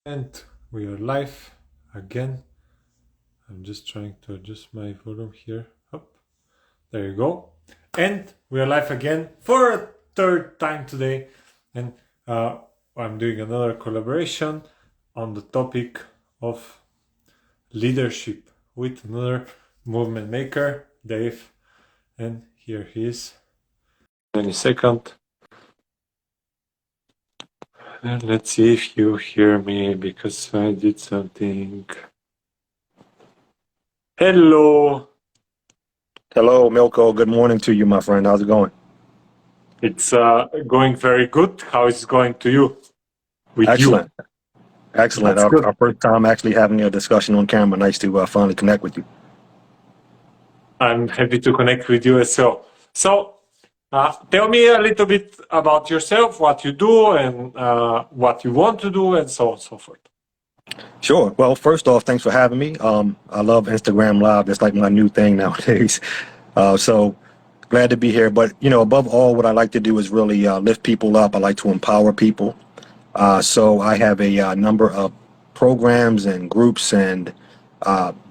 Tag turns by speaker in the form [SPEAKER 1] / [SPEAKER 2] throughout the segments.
[SPEAKER 1] And we are live again. I'm just trying to adjust my volume here. Up. There you go. And we are live again for a third time today. And I'm doing another collaboration on the topic of leadership with another movement maker, Dave. And here he is. Any second. And let's see if you hear me because I did something. Hello.
[SPEAKER 2] Hello, Milko. Good morning to you, my friend. How's it going?
[SPEAKER 1] It's going very good. How is it going to you? With
[SPEAKER 2] Excellent.
[SPEAKER 1] you?
[SPEAKER 2] Excellent.
[SPEAKER 1] That's
[SPEAKER 2] Our,
[SPEAKER 1] good.
[SPEAKER 2] our first time actually having a discussion on camera. Nice to finally connect with you.
[SPEAKER 1] I'm happy to connect with you as well. So, tell me a little bit about yourself, what you do, and what you want to do, and so on and so forth.
[SPEAKER 2] Sure. Well, first off, thanks for having me. I love Instagram Live. That's like my new thing nowadays. So glad to be here. But, above all, what I like to do is really lift people up. I like to empower people. So I have a number of programs and groups and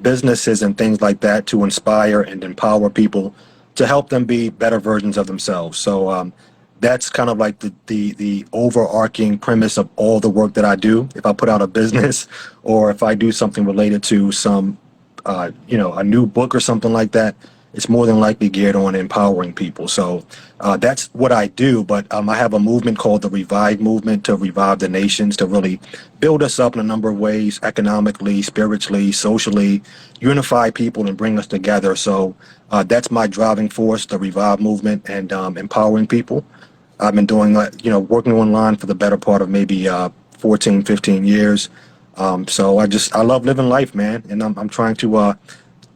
[SPEAKER 2] businesses and things like that to inspire and empower people to help them be better versions of themselves. So that's kind of like the overarching premise of all the work that I do. If I put out a business or if I do something related to some, a new book or something like that, it's more than likely geared on empowering people. So that's what I do. But I have a movement called the Revive Movement to revive the nations, to really build us up in a number of ways, economically, spiritually, socially, unify people and bring us together. So that's my driving force, the Revive Movement, and empowering people. I've been doing, working online for the better part of maybe 14, 15 years. So I love living life, man. And I'm trying to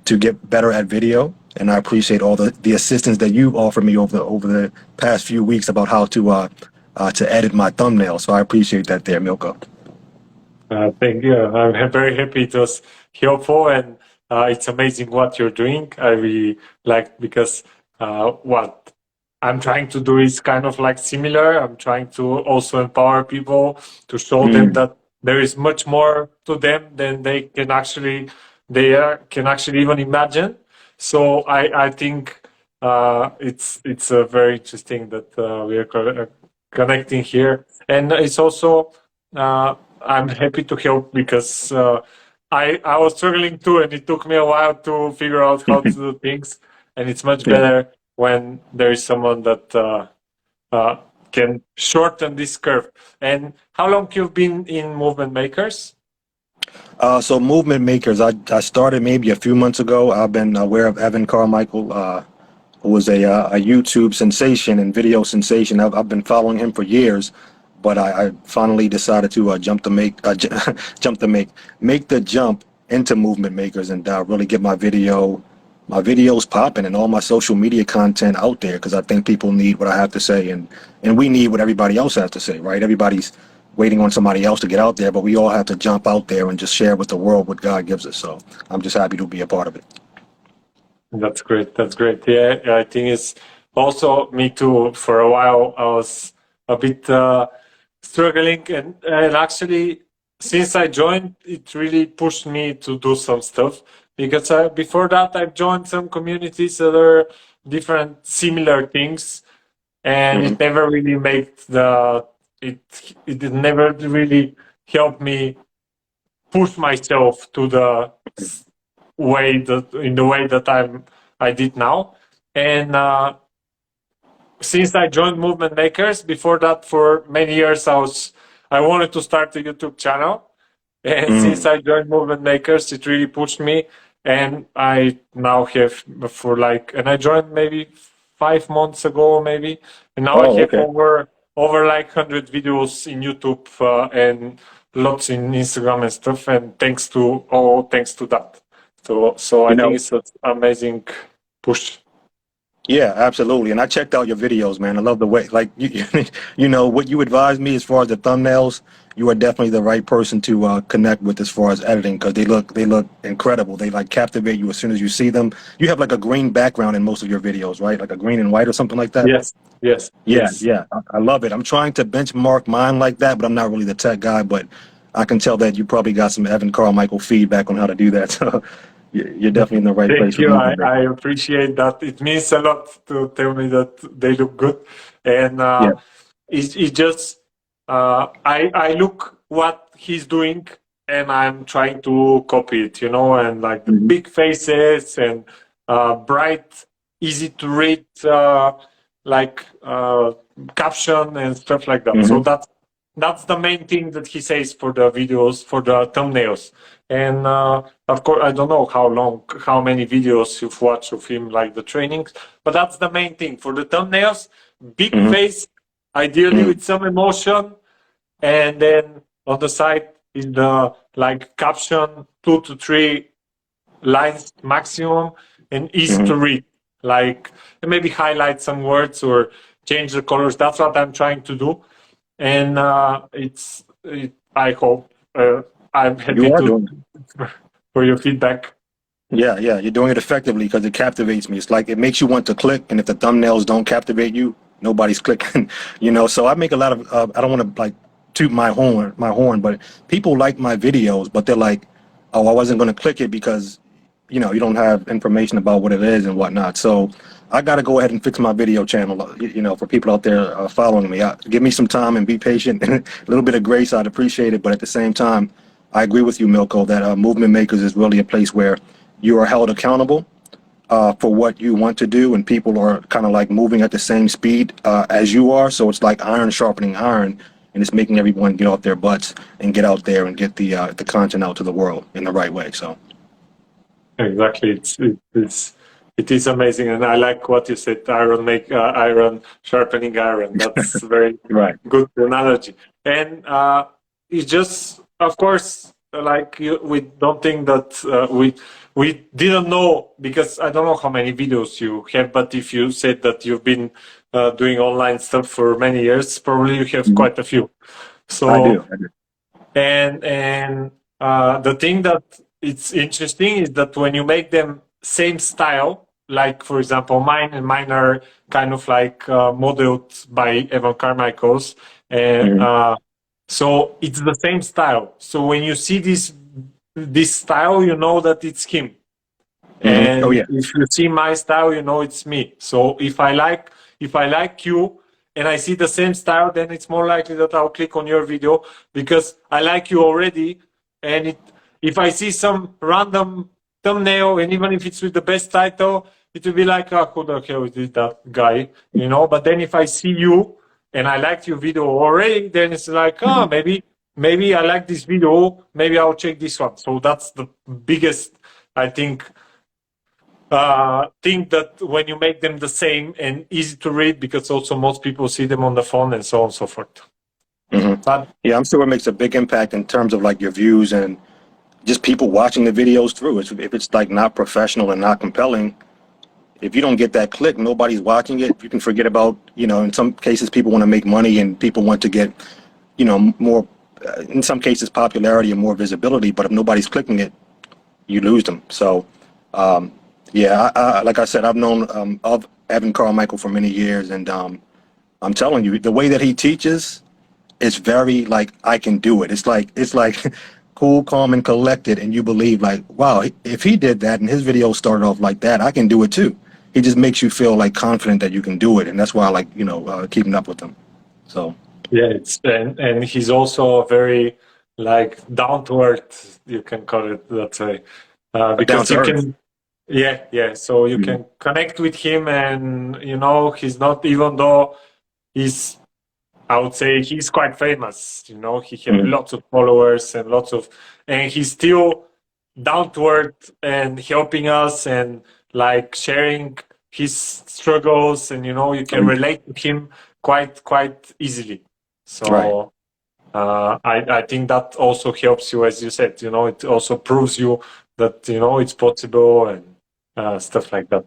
[SPEAKER 2] get better at video. And I appreciate all the assistance that you've offered me over the past few weeks about how to edit my thumbnail. So I appreciate that there, Milko.
[SPEAKER 1] Thank you. I'm very happy it was helpful, and it's amazing what you're doing. I really like because what I'm trying to do is kind of like similar. I'm trying to also empower people to show them
[SPEAKER 2] Mm.
[SPEAKER 1] that there is much more to them than can actually even imagine. So I think it's very interesting that we are connecting here, and it's also I'm happy to help because I was struggling too, and it took me a while to figure out how to do things, and it's much
[SPEAKER 2] Yeah.
[SPEAKER 1] better when there is someone that can shorten this curve. And how long you've been in Movement Makers?
[SPEAKER 2] So movement makers, I started maybe a few months ago. I've been aware of Evan Carmichael, who was a YouTube sensation and video sensation. I've been following him for years, but I finally decided to make the jump into movement makers and really get my videos popping and all my social media content out there, because I think people need what I have to say, and we need what everybody else has to say, right? Everybody's waiting on somebody else to get out there, but we all have to jump out there and just share with the world what God gives us. So I'm just happy to be a part of it.
[SPEAKER 1] That's great. That's great. Yeah, I think it's also me too. For a while, I was a bit struggling, and actually, since I joined, it really pushed me to do some stuff because before that, I've joined some communities that are different, similar things, and
[SPEAKER 2] Hmm.
[SPEAKER 1] it never really made it never really helped me push myself to the in the way that I did now. And since I joined Movement Makers, before that for many years I wanted to start a YouTube channel. And since
[SPEAKER 2] Mm.
[SPEAKER 1] I joined Movement Makers, it really pushed me. And I now have and I joined maybe 5 months ago, maybe. And now I
[SPEAKER 2] Oh,
[SPEAKER 1] have
[SPEAKER 2] okay.
[SPEAKER 1] over like 100 videos in YouTube and lots in Instagram and stuff. And thanks to that. So I
[SPEAKER 2] You
[SPEAKER 1] think
[SPEAKER 2] know,
[SPEAKER 1] it's an amazing push.
[SPEAKER 2] yeah, absolutely. And I checked out your videos, man. I love the way, like, you know, what you advised me as far as the thumbnails. You are definitely the right person to connect with as far as editing, because they look incredible. They like captivate you as soon as you see them. You have like a green background in most of your videos, right? Like a green and white or something like that.
[SPEAKER 1] Yes, yes,
[SPEAKER 2] Yeah,
[SPEAKER 1] yes.
[SPEAKER 2] yeah, I love it. I'm trying to benchmark mine like that, but I'm not really the tech guy. But I can tell that you probably got some Evan Carmichael feedback on how to do that. So you're definitely in the right place
[SPEAKER 1] Thank
[SPEAKER 2] with
[SPEAKER 1] you.
[SPEAKER 2] movement
[SPEAKER 1] I
[SPEAKER 2] makers.
[SPEAKER 1] appreciate that. It means a lot to tell me that they look good. And
[SPEAKER 2] Yeah.
[SPEAKER 1] it just, I look what he's doing and I'm trying to copy it, and like the
[SPEAKER 2] Hmm.
[SPEAKER 1] big faces and bright, easy to read, like caption and stuff like that. So
[SPEAKER 2] Hmm.
[SPEAKER 1] that's the main thing that he says for the videos, for the thumbnails. And of course, I don't know how many videos you've watched of him, like the trainings, but that's the main thing for the thumbnails. Big
[SPEAKER 2] Hmm.
[SPEAKER 1] face, ideally
[SPEAKER 2] Hmm.
[SPEAKER 1] with some emotion, and then on the side is the like caption, 2 to 3 lines maximum, and easy
[SPEAKER 2] Hmm.
[SPEAKER 1] to read. Like maybe highlight some words or change the colors. That's what I'm trying to do, and I hope I'm happy
[SPEAKER 2] You are
[SPEAKER 1] to
[SPEAKER 2] doing.
[SPEAKER 1] for your feedback.
[SPEAKER 2] Yeah, yeah, you're doing it effectively because it captivates me. It's like it makes you want to click, and if the thumbnails don't captivate you, nobody's clicking. So I make a lot of. I don't want to like toot my horn, but people like my videos, but they're like, "Oh, I wasn't going to click it because, you don't have information about what it is and whatnot." So I got to go ahead and fix my video channel. For people out there following me, give me some time and be patient. A little bit of grace, I'd appreciate it. But at the same time, I agree with you, Milko, that Movement Makers is really a place where you are held accountable for what you want to do, and people are kind of like moving at the same speed as you are. So it's like iron sharpening iron, and it's making everyone get off their butts and get out there and get the content out to the world in the right way. So
[SPEAKER 1] Exactly, it is amazing, and I like what you said. Iron sharpening iron. That's very
[SPEAKER 2] right.
[SPEAKER 1] good analogy. And it's just, of course, like we don't think that we didn't know, because I don't know how many videos you have, but if you said that you've been doing online stuff for many years, probably you have
[SPEAKER 2] Mhm.
[SPEAKER 1] quite a few.
[SPEAKER 2] I
[SPEAKER 1] So
[SPEAKER 2] do. I do.
[SPEAKER 1] and the thing that it's interesting is that when you make them same style, like for example mine are kind of like modeled by Evan Carmichael's, and
[SPEAKER 2] Hmm.
[SPEAKER 1] so it's the same style. So when you see this style, you know that it's him.
[SPEAKER 2] Hmm. Oh
[SPEAKER 1] And
[SPEAKER 2] yeah.
[SPEAKER 1] if you see my style, you know it's me. So if I like you and I see the same style, then it's more likely that I'll click on your video because I like you already. And if I see some random thumbnail, and even if it's with the best title, it will be like, oh, who the hell is that guy? But then if I see you and I liked your video already, then it's like, oh,
[SPEAKER 2] Hmm.
[SPEAKER 1] maybe I like this video, maybe I'll check this one. So that's the biggest, I think that when you make them the same and easy to read, because also most people see them on the phone and so on and so forth.
[SPEAKER 2] Hmm.
[SPEAKER 1] But
[SPEAKER 2] Yeah, I'm sure it makes a big impact in terms of like your views and just people watching the videos through. If it's like not professional and not compelling, if you don't get that click, nobody's watching it. You can forget about, in some cases, people want to make money and people want to get, more, in some cases, popularity and more visibility. But if nobody's clicking it, you lose them. So, yeah, like I said, I've known of Evan Carmichael for many years, and I'm telling you, the way that he teaches, it's very like I can do it. It's like cool, calm, and collected, and you believe like, wow, if he did that and his video started off like that, I can do it too. He just makes you feel like confident that you can do it, and that's why I like keeping up with him. So
[SPEAKER 1] yeah, and he's also very like down to earth, you can call it that way,
[SPEAKER 2] down
[SPEAKER 1] because
[SPEAKER 2] to
[SPEAKER 1] you
[SPEAKER 2] earth.
[SPEAKER 1] can, yeah. So you
[SPEAKER 2] Mhm.
[SPEAKER 1] can connect with him, and he's not, even though he's, I would say he's quite famous. He have
[SPEAKER 2] Mhm.
[SPEAKER 1] lots of followers and he's still down to earth and helping us and like sharing his struggles, and you
[SPEAKER 2] Oh,
[SPEAKER 1] can relate to him quite easily.
[SPEAKER 2] right.
[SPEAKER 1] So I think that also helps you, as you said. It also proves you that it's possible, and stuff like that.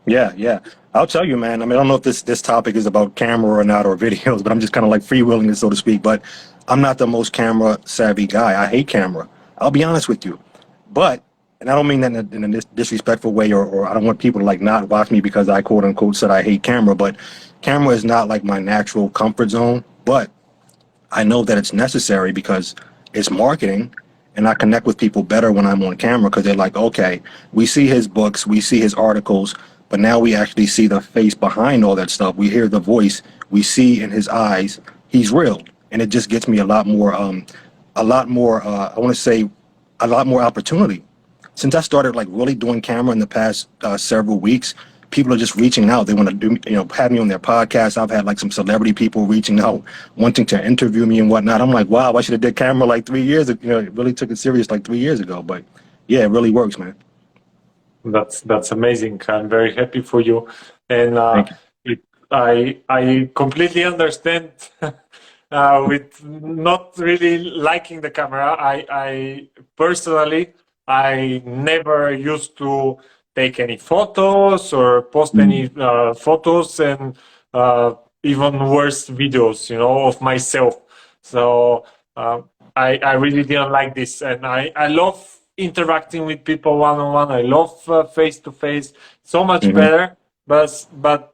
[SPEAKER 2] Yeah, yeah. I'll tell you, man. I mean, I don't know if this topic is about camera or not or videos, but I'm just kind of like freewheeling it, so to speak. But I'm not the most camera savvy guy. I hate camera. I'll be honest with you. But, and I don't mean that in a disrespectful way, or I don't want people to like not watch me because I quote unquote said I hate camera. But camera is not like my natural comfort zone. But I know that it's necessary because it's marketing, and I connect with people better when I'm on camera because they're like, okay, we see his books, we see his articles, but now we actually see the face behind all that stuff. We hear the voice, we see in his eyes, he's real, and it just gets me a lot more. I want to say, a lot more opportunity. Since I started like really doing camera in the past several weeks, people are just reaching out. They want to do, have me on their podcast. I've had like some celebrity people reaching out, wanting to interview me and whatnot. I'm like, wow, I should have did camera like 3 years ago. It really took it serious like 3 years ago. But yeah, it really works, man.
[SPEAKER 1] That's amazing. I'm very happy for you, and
[SPEAKER 2] Thank you.
[SPEAKER 1] I completely understand. With not really liking the camera, I personally I never used to take any photos or post any photos, and even worse videos, of myself. So I really didn't like this, and I love interacting with people one on one. I love face to face so much
[SPEAKER 2] Mm-hmm.
[SPEAKER 1] better. But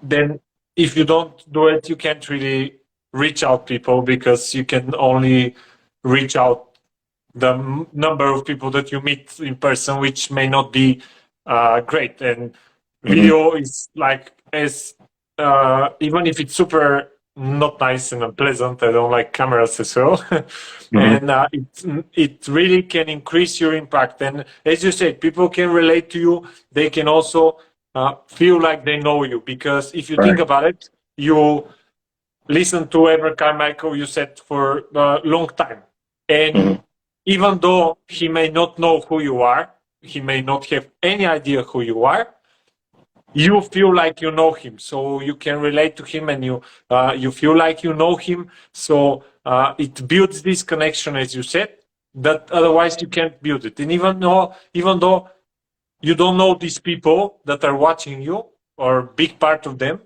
[SPEAKER 1] then if you don't do it, you can't really reach out people because you can only reach out the number of people that you meet in person, which may not be great. And
[SPEAKER 2] Mm-hmm.
[SPEAKER 1] video is like as even if it's super not nice and unpleasant. I don't like cameras as well,
[SPEAKER 2] Mm-hmm.
[SPEAKER 1] and it really can increase your impact. And as you said, people can relate to you. They can also feel like they know you, because if you think
[SPEAKER 2] Right.
[SPEAKER 1] about it, you listen to every Carmichael you said for a long time, and
[SPEAKER 2] Mm-hmm.
[SPEAKER 1] even though he may not know who you are, he may not have any idea who you are, you feel like you know him, so you can relate to him, and you feel like you know him. So it builds this connection, as you said, that otherwise you can't build it. And even though you don't know these people that are watching you, or a big part of them,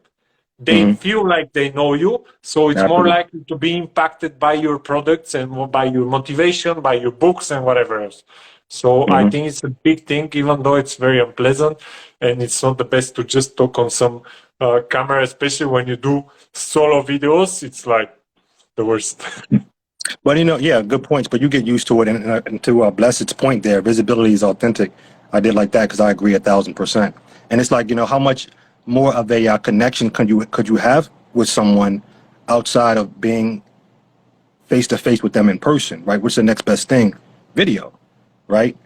[SPEAKER 1] they
[SPEAKER 2] Mm-hmm.
[SPEAKER 1] feel like they know you, so it's more
[SPEAKER 2] Absolutely.
[SPEAKER 1] likely to be impacted by your products and by your motivation, by your books and whatever else. So I
[SPEAKER 2] Mm-hmm.
[SPEAKER 1] think it's a big thing, even though it's very unpleasant, and it's not the best to just talk on some camera, especially when you do solo videos. It's like the worst.
[SPEAKER 2] But yeah, good points. But you get used to it, and to Blessed's point there, visibility is authentic. I did like that because I agree 1,000%. And it's like how much more of a connection could you have with someone outside of being face to face with them in person, right? What's the next best thing? Video, right?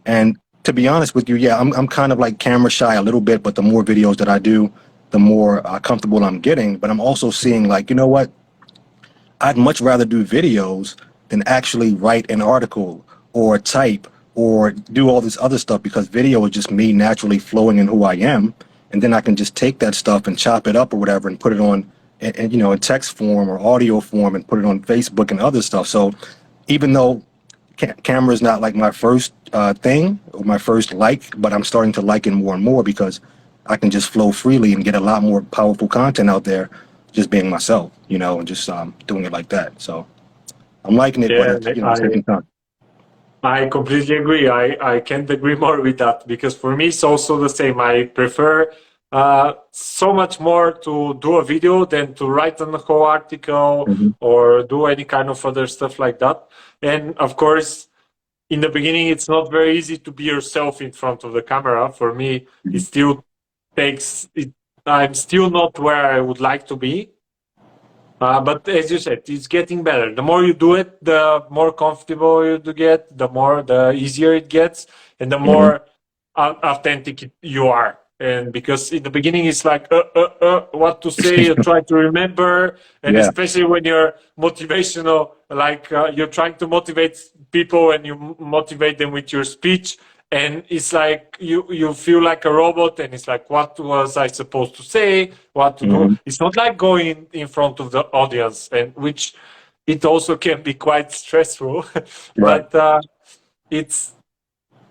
[SPEAKER 2] And to be honest with you, yeah, I'm kind of like camera shy a little bit, but the more videos that I do, the more comfortable I'm getting. But I'm also seeing like, you know what? I'd much rather do videos than actually write an article or type or do all this other stuff, because video is just me naturally flowing in who I am. And then I can just take that stuff and chop it up or whatever and put it on in text form or audio form and put it on Facebook and other stuff. So even though camera is not like my first thing or my first like, but I'm starting to like it more and more because I can just flow freely and get a lot more powerful content out there just being myself, and just doing it like that. So I'm liking it, but
[SPEAKER 1] Yeah,
[SPEAKER 2] it's taking time.
[SPEAKER 1] I completely agree. I can't agree more with that, because for me it's also the same. I prefer so much more to do a video than to write a whole article
[SPEAKER 2] Hmm.
[SPEAKER 1] or do any kind of other stuff like that. And of course, in the beginning, it's not very easy to be yourself in front of the camera. For me, it still takes it. I'm still not where I would like to be. But as you said, it's getting better. The more you do it, the more comfortable you do get, the easier it gets, and the
[SPEAKER 2] Hmm.
[SPEAKER 1] more authentic you are. And because in the beginning it's like what to say, you try to remember, and
[SPEAKER 2] Yeah.
[SPEAKER 1] especially when you're motivational, like you're trying to motivate people and you motivate them with your speech, and it's like you feel like a robot, and it's like, what was I supposed to say, what to do?
[SPEAKER 2] Hmm.
[SPEAKER 1] It's not like going in front of the audience, and which it also can be quite stressful.
[SPEAKER 2] Right.
[SPEAKER 1] But it's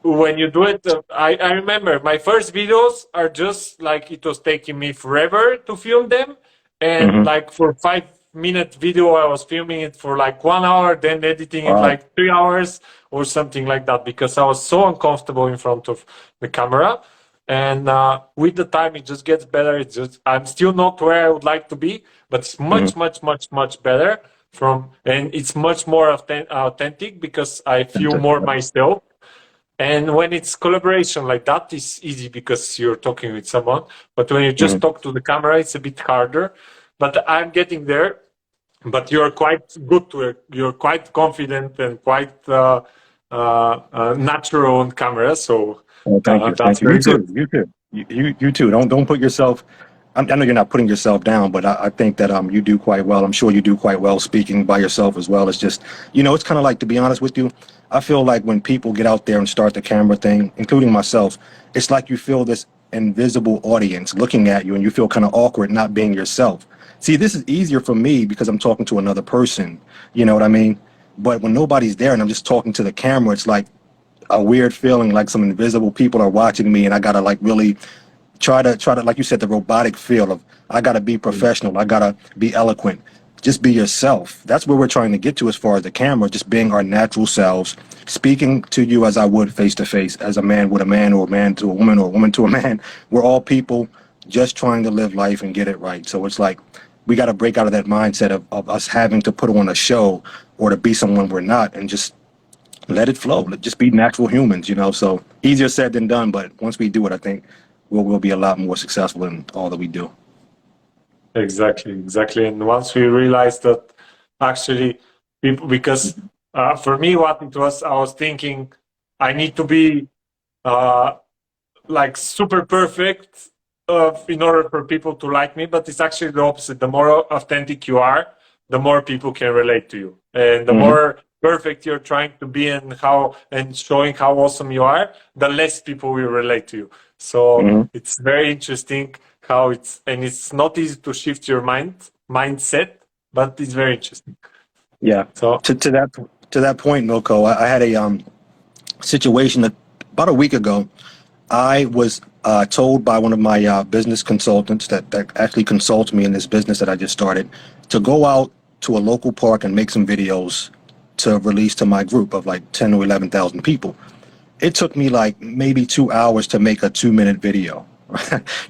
[SPEAKER 1] when you do it, I remember my first videos are just like, it was taking me forever to film them, and
[SPEAKER 2] Hmm.
[SPEAKER 1] like for 5 minute video I was filming it for like 1 hour, then editing it
[SPEAKER 2] Wow.
[SPEAKER 1] like 3 hours or something like that, because I was so uncomfortable in front of the camera. And with the time it just gets better. It's just, I'm still not where I would like to be, but it's
[SPEAKER 2] Hmm.
[SPEAKER 1] much better. and it's much more authentic because I feel more myself. And when it's collaboration like that, it's easy because you're talking with someone. But when you just talk to the camera, it's a bit harder. But I'm getting there. But you're quite good to it. You're quite confident and quite natural on camera. So
[SPEAKER 2] Well, thank you.
[SPEAKER 1] that's
[SPEAKER 2] Thank you. You
[SPEAKER 1] very
[SPEAKER 2] too.
[SPEAKER 1] good.
[SPEAKER 2] You too. You too. Don't put yourself. I know you're not putting yourself down, but I think that you do quite well. I'm sure you do quite well speaking by yourself as well. It's just, it's kind of like, to be honest with you, I feel like when people get out there and start the camera thing, including myself, it's like you feel this invisible audience looking at you, and you feel kind of awkward not being yourself. See, this is easier for me because I'm talking to another person. You know what I mean? But when nobody's there and I'm just talking to the camera, it's like a weird feeling, like some invisible people are watching me, and I gotta like really try to, like you said, the robotic feel of, I gotta be professional, I gotta be eloquent. Just be yourself. That's where we're trying to get to as far as the camera, just being our natural selves, speaking to you as I would face to face, as a man would a man, or a man to a woman, or a woman to a man. We're all people just trying to live life and get it right. So it's like we got to break out of that mindset of us having to put on a show or to be someone we're not, and just let it flow. Just be natural humans, So easier said than done, but once we do it, I think we'll be a lot more successful in all that we do.
[SPEAKER 1] Exactly. And once we realized that actually people, because for me, what it was, I was thinking I need to be like super perfect in order for people to like me, but it's actually the opposite. The more authentic you are, the more people can relate to you, and the more perfect you're trying to be and showing how awesome you are, the less people will relate to you. So it's very interesting how it's not easy to shift your mindset, but it's very interesting.
[SPEAKER 2] Yeah.
[SPEAKER 1] So
[SPEAKER 2] To that point, Milko, I had a situation that about a week ago. I was told by one of my business consultants that actually consults me in this business that I just started, to go out to a local park and make some videos to release to my group of like 10 or 11,000 people. It took me like maybe 2 hours to make a 2-minute video.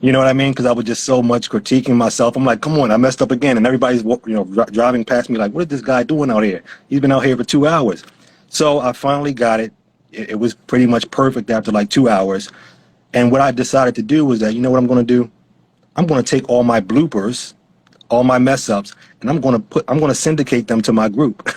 [SPEAKER 2] You know what I mean? Because I was just so much critiquing myself. I'm like, come on, I messed up again. And everybody's driving past me like, what is this guy doing out here? He's been out here for 2 hours. So I finally got it. It was pretty much perfect after like 2 hours. And what I decided to do was that, you know what I'm going to do? I'm going to take all my bloopers, all my mess ups, and I'm going to syndicate them to my group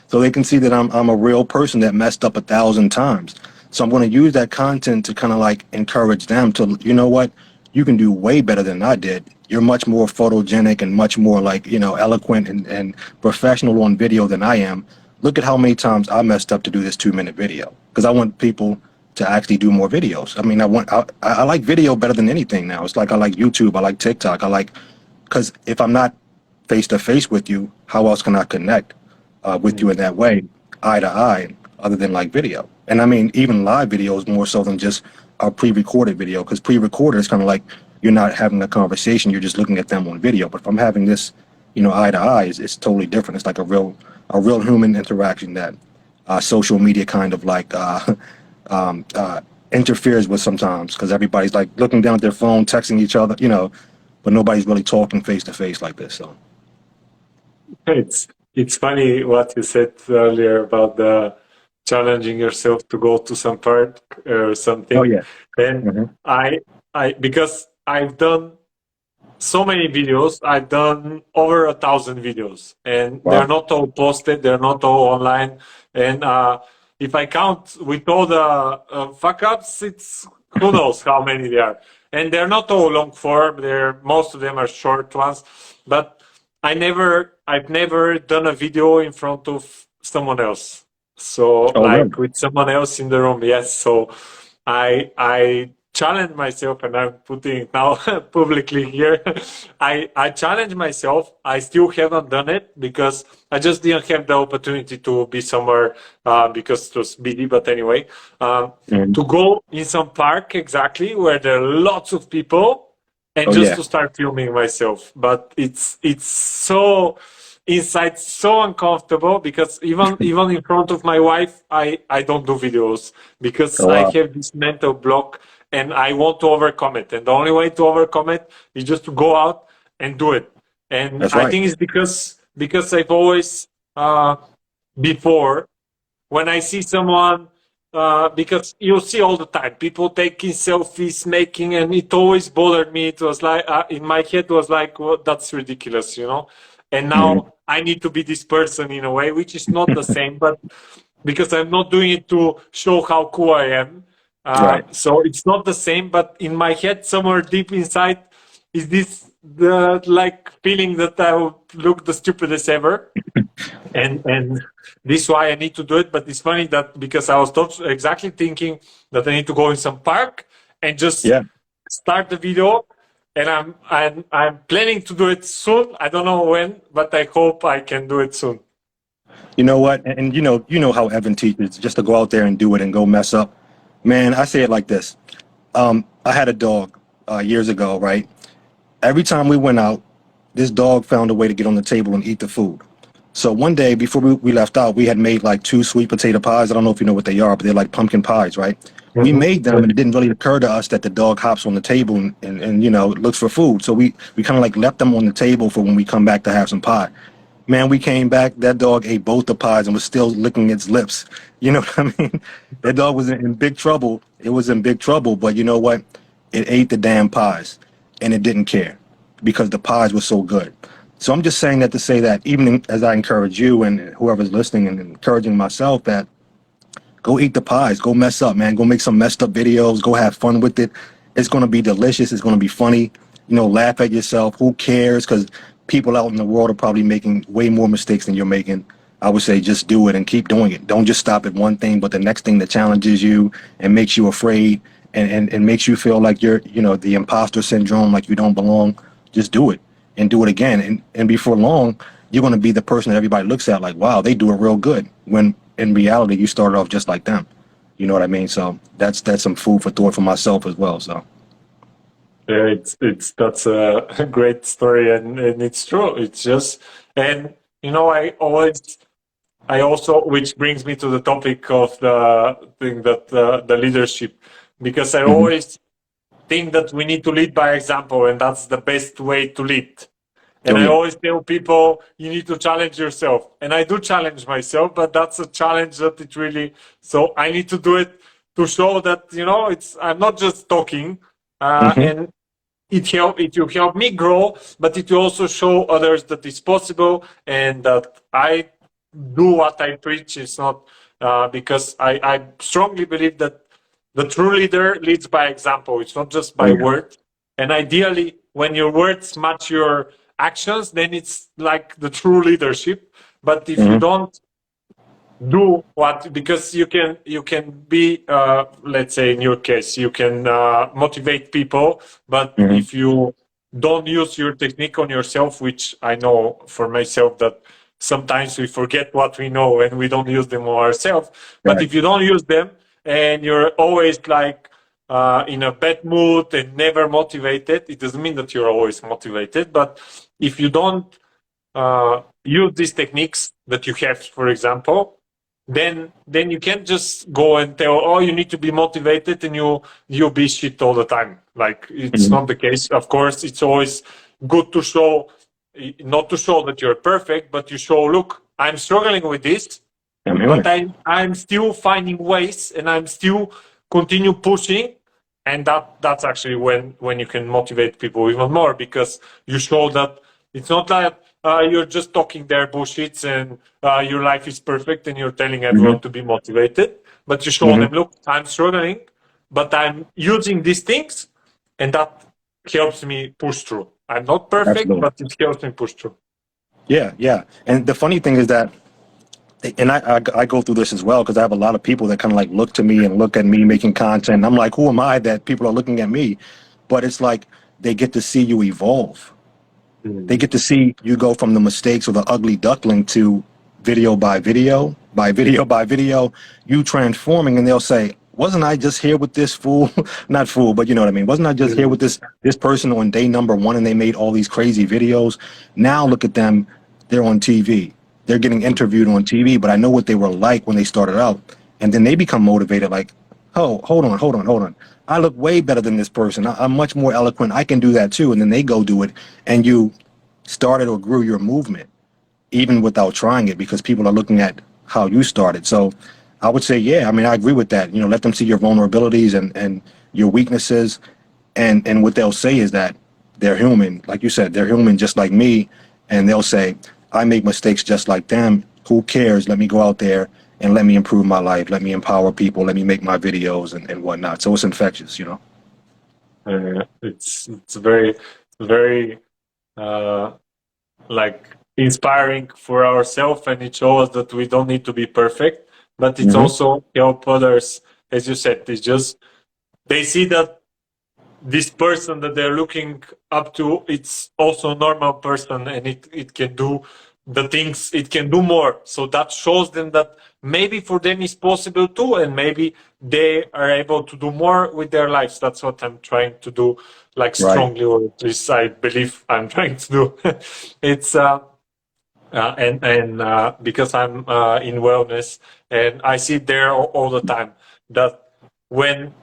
[SPEAKER 2] so they can see that I'm a real person that messed up 1,000 times. So I'm going to use that content to kind of like encourage them to, you know what, you can do way better than I did. You're much more photogenic and much more like, eloquent and professional on video than I am. Look at how many times I messed up to do this 2-minute video, because I want people to actually do more videos. I mean, I like video better than anything now. It's like I like YouTube, I like TikTok, because if I'm not face to face with you, how else can I connect with you in that way, eye to eye, other than like video? And I mean, even live videos more so than just a pre-recorded video, because pre-recorded is kind of like you're not having a conversation, you're just looking at them on video. But if I'm having this, eye to eye, it's totally different. It's like a real human interaction that social media kind of like interferes with sometimes, because everybody's like looking down at their phone, texting each other, but nobody's really talking face to face like this. So
[SPEAKER 1] it's funny what you said earlier about the challenging yourself to go to some park or something.
[SPEAKER 2] Oh yeah.
[SPEAKER 1] And I because I've done so many videos. I've done over 1,000 videos, and
[SPEAKER 2] Wow.
[SPEAKER 1] they're not all posted. They're not all online. And if I count with all the fuck ups, it's who knows how many there are. And they're not all long form. Most of them are short ones. But I've never done a video in front of someone else. So
[SPEAKER 2] Really?
[SPEAKER 1] with someone else in the room. Yes. So I challenge myself, and I'm putting it now publicly here. I challenge myself. I still haven't done it because I just didn't have the opportunity to be somewhere because it was busy. But anyway, to go in some park exactly where there are lots of people and to start filming myself. But it's so inside, so uncomfortable, because even in front of my wife, I don't do videos because I have this mental block. And I want to overcome it. And the only way to overcome it is just to go out and do it. And I think it's because I've always before when I see someone, because you see all the time people taking selfies, making, and it always bothered me. It was like in my head was like, well, that's ridiculous, you know. And
[SPEAKER 2] Hmm.
[SPEAKER 1] now I need to be this person in a way, which is not the same, but because I'm not doing it to show how cool I am.
[SPEAKER 2] Right.
[SPEAKER 1] So it's not the same, but in my head, somewhere deep inside, is this the like feeling that I will look the stupidest ever, and this is why I need to do it. But it's funny that because I was exactly thinking that I need to go in some park and just
[SPEAKER 2] Yeah.
[SPEAKER 1] start the video, and I'm planning to do it soon. I don't know when, but I hope I can do it soon.
[SPEAKER 2] You know what? And you know how Evan teaches, just to go out there and do it and go mess up. Man, I say it like this. I had a dog years ago, right? Every time we went out, this dog found a way to get on the table and eat the food. So one day before we left out, we had made like two sweet potato pies. I don't know if you know what they are, but they're like pumpkin pies, right? We
[SPEAKER 1] Mhm.
[SPEAKER 2] made them, and it didn't really occur to us that the dog hops on the table and looks for food. So we kind of like left them on the table for when we come back to have some pie. Man, we came back. That dog ate both the pies and was still licking its lips. You know what I mean? That dog was in big trouble. It was in big trouble, but you know what? It ate the damn pies and it didn't care because the pies were so good. So I'm just saying that to say that even as I encourage you and whoever's listening and encouraging myself that go eat the pies, go mess up, man, go make some messed up videos, go have fun with it. It's going to be delicious. It's going to be funny. Laugh at yourself. Who cares? Because people out in the world are probably making way more mistakes than you're making. I would say just do it and keep doing it. Don't just stop at one thing, but the next thing that challenges you and makes you afraid and makes you feel like you're, the imposter syndrome, like you don't belong, just do it and do it again. And before long, you're going to be the person that everybody looks at like, wow, they do it real good. When in reality, you started off just like them. You know what I mean? So that's some food for thought for myself as well. So
[SPEAKER 1] Yeah, it's that's a great story, and it's true. It's just, and I also, which brings me to the topic of the thing that the leadership, because I
[SPEAKER 2] hmm
[SPEAKER 1] always think that we need to lead by example, and that's the best way to lead. And
[SPEAKER 2] oh
[SPEAKER 1] I
[SPEAKER 2] yeah.
[SPEAKER 1] always tell people you need to challenge yourself, and I do challenge myself, but that's a challenge that it really. So I need to do it to show that it's I'm not just talking,
[SPEAKER 2] hmm
[SPEAKER 1] and it will help me grow, but it will also show others that it's possible and that I do what I preach. It's not because I strongly believe that the true leader leads by example. It's not just
[SPEAKER 2] Oh
[SPEAKER 1] by
[SPEAKER 2] yeah.
[SPEAKER 1] word. And ideally, when your words match your actions, then it's like the true leadership. But if you
[SPEAKER 2] hmm
[SPEAKER 1] don't do what, because you can be let's say in your case you can motivate people, but
[SPEAKER 2] hmm
[SPEAKER 1] if you don't use your technique on yourself, which I know for myself that sometimes we forget what we know and we don't use them on ourselves, but
[SPEAKER 2] Right.
[SPEAKER 1] if you don't use them and you're always like in a bad mood and never motivated, it doesn't mean that you're always motivated, but if you don't use these techniques that you have, for example, then you can't just go and tell, oh, you need to be motivated and you'll be shit all the time. Like it's
[SPEAKER 2] hmm
[SPEAKER 1] not the case. Of course, it's always good to show, not to show that you're perfect, but you show, look, I'm struggling with this,
[SPEAKER 2] I'm hearing
[SPEAKER 1] but
[SPEAKER 2] it.
[SPEAKER 1] I'm still finding ways and I'm still continue pushing, and that's actually when you can motivate people even more, because you show that it's not like you're just talking their bullshits and your life is perfect and you're telling
[SPEAKER 2] hmm
[SPEAKER 1] everyone to be motivated, but you show
[SPEAKER 2] hmm
[SPEAKER 1] them, look, I'm struggling, but I'm using these things, and that helps me push through. I'm not perfect,
[SPEAKER 2] Absolutely.
[SPEAKER 1] but it helps me push through.
[SPEAKER 2] Yeah, yeah. And the funny thing is that, and I go through this as well because I have a lot of people that kind of like look to me and look at me making content. And I'm like, who am I that people are looking at me? But it's like they get to see you evolve. They
[SPEAKER 1] Mm.
[SPEAKER 2] get to see you go from the mistakes or the ugly duckling to video by video, by video by video, you transforming, and they'll say, wasn't I just here with this fool? Not fool, but you know what I mean. Wasn't I just here with
[SPEAKER 1] Mm.
[SPEAKER 2] this person on day number one and they made all these crazy videos? Now look at them, they're on TV. They're getting interviewed on TV, but I know what they were like when they started out. And then they become motivated, like, oh, hold on. I look way better than this person. I'm much more eloquent. I can do that too. And then they go do it, and you started or grew your movement. even without trying it, because people are looking at how you started. So I would say, yeah, I mean, I agree with that. You know, let them see your vulnerabilities and your weaknesses. And what they'll say is that they're human. Like you said, they're human just like me. And they'll say, I make mistakes just like them. Who cares? Let me go out there and let me improve my life. Let me empower people. Let me make my videos and whatnot. So it's infectious, you know?
[SPEAKER 1] It's very uh, like inspiring for ourselves, and it shows that we don't need to be perfect, but it's
[SPEAKER 2] Mm-hmm.
[SPEAKER 1] also help others. As you said, it's just they see that this person that they're looking up to, it's also a normal person, and it can do the things, it can do more. So that shows them that maybe for them it's possible too, and maybe they are able to do more with their lives. That's what I'm trying to do, like
[SPEAKER 2] Right.
[SPEAKER 1] strongly, or at least I believe I'm trying to do. It's and because I'm in wellness, and I see it there all the time, that when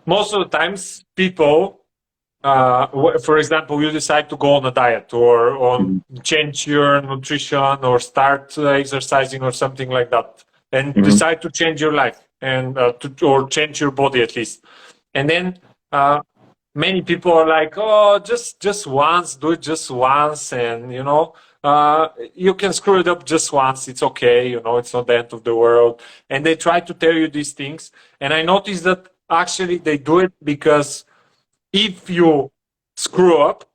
[SPEAKER 1] most of the times people, for example, you decide to go on a diet or on
[SPEAKER 2] Mm-hmm.
[SPEAKER 1] change your nutrition or start exercising or something like that, and
[SPEAKER 2] Mm-hmm.
[SPEAKER 1] decide to change your life and or change your body at least, and then many people are like, oh, just once, do it just once, and you can screw it up just once, it's okay, it's not the end of the world, and they try to tell you these things. And I noticed that actually they do it because if you screw up,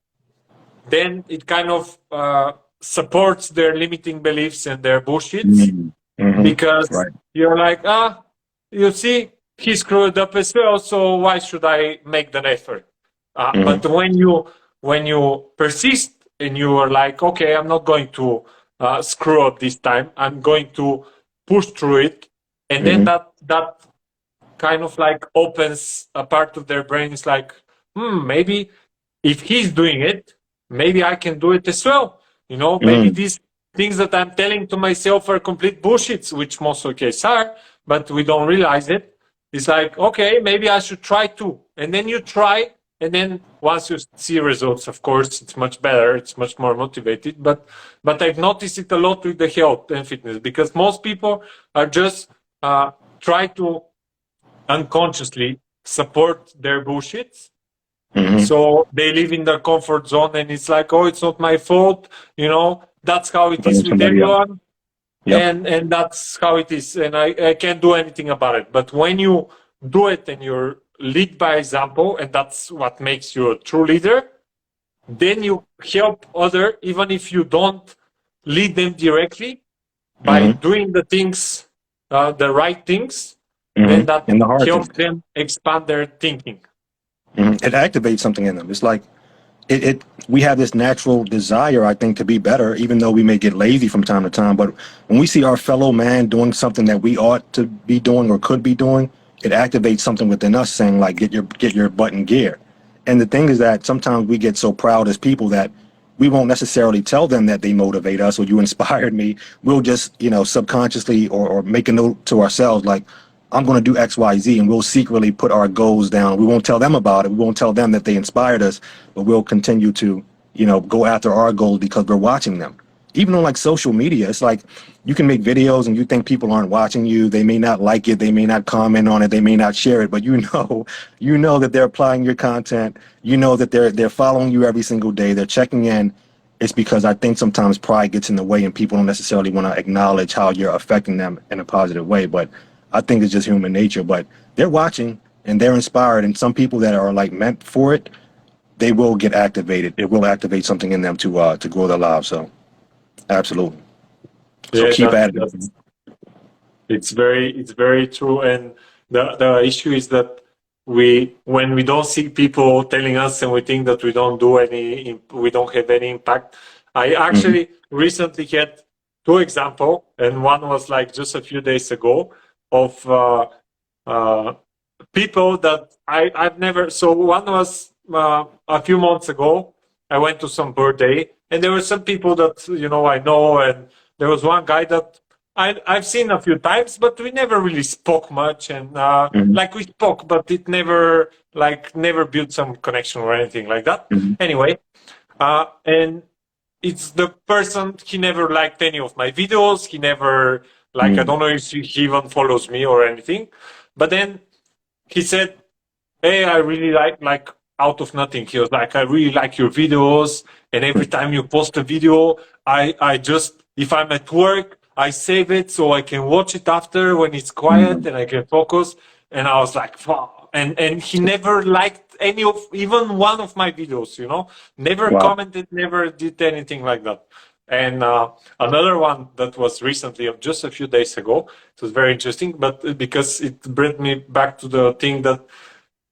[SPEAKER 1] then it kind of supports their limiting beliefs and their bullshits,
[SPEAKER 2] Mm-hmm. Mm-hmm.
[SPEAKER 1] because
[SPEAKER 2] Right.
[SPEAKER 1] you're like, you see, he screwed up as well, so why should I make the effort? But
[SPEAKER 2] Mm-hmm.
[SPEAKER 1] when you persist and you are like, okay, I'm not going to screw up this time, I'm going to push through it, and then
[SPEAKER 2] Mm-hmm.
[SPEAKER 1] that kind of like opens a part of their brains, like, maybe if he's doing it, maybe I can do it as well. Maybe
[SPEAKER 2] Mm-hmm.
[SPEAKER 1] these things that I'm telling to myself are complete bullshits, which most of the cases are, but we don't realize it. It's like, okay, maybe I should try too. And then you try, and then once you see results, of course, it's much better, it's much more motivated. But I've noticed it a lot with the health and fitness, because most people are just try to unconsciously support their bullshits.
[SPEAKER 2] Mm-hmm.
[SPEAKER 1] So they live in their comfort zone, and it's like, oh, it's not my fault. That's how it is
[SPEAKER 2] Blame
[SPEAKER 1] with
[SPEAKER 2] somebody else.
[SPEAKER 1] everyone,
[SPEAKER 2] Yep.
[SPEAKER 1] and that's how it is, and I can't do anything about it. But when you do it and you're lead by example, and that's what makes you a true leader, then you help other, even if you don't lead them directly, by
[SPEAKER 2] Mm-hmm.
[SPEAKER 1] doing the things, the right things, then
[SPEAKER 2] Mm-hmm.
[SPEAKER 1] that
[SPEAKER 2] And the hard
[SPEAKER 1] helps
[SPEAKER 2] things.
[SPEAKER 1] them expand their thinking.
[SPEAKER 2] Mm-hmm. It activates something in them. It's like it we have this natural desire, I think, to be better, even though we may get lazy from time to time. But when we see our fellow man doing something that we ought to be doing or could be doing, it activates something within us saying, like, get your butt in gear. And the thing is that sometimes we get so proud as people that we won't necessarily tell them that they motivate us or you inspired me. We'll just, subconsciously or make a note to ourselves, like, I'm going to do X, Y, Z, and we'll secretly put our goals down. We won't tell them about it. We won't tell them that they inspired us, but we'll continue to, go after our goals because we're watching them. Even on like social media, it's like you can make videos and you think people aren't watching you. They may not like it. They may not comment on it. They may not share it, but you know that they're applying your content. You know that they're following you every single day. They're checking in. It's because I think sometimes pride gets in the way and people don't necessarily want to acknowledge how you're affecting them in a positive way. But I think it's just human nature. But they're watching and they're inspired. And some people that are like meant for it, they will get activated. It will activate something in them to grow their lives. So absolutely. So
[SPEAKER 1] Yeah,
[SPEAKER 2] keep at it.
[SPEAKER 1] that's it's very true. And the issue is that when we don't see people telling us, and we think that we don't have any impact. I
[SPEAKER 2] Mm-hmm.
[SPEAKER 1] actually recently had two example, and one was like just a few days ago, of uh, people that I've never. So one was a few months ago. I went to some birthday, and there were some people that I know, and there was one guy that I've seen a few times, but we never really spoke much, and
[SPEAKER 2] Mm-hmm.
[SPEAKER 1] like we spoke, but it never built some connection or anything like that.
[SPEAKER 2] Mm-hmm.
[SPEAKER 1] Anyway, and it's the person, he never liked any of my videos. He never, like, I
[SPEAKER 2] Mm.
[SPEAKER 1] don't know if he even follows me or anything. But then he said, hey, I really like out of nothing. He was like, I really like your videos. And every time you post a video, I just, if I'm at work, I save it so I can watch it after when it's quiet
[SPEAKER 2] Mm.
[SPEAKER 1] and I can focus. And I was like, wow. And he never liked any of, even one of my videos, you know, never
[SPEAKER 2] Wow.
[SPEAKER 1] commented, never did anything like that. And another one that was recently, just a few days ago, it was very interesting, but because it brought me back to the thing that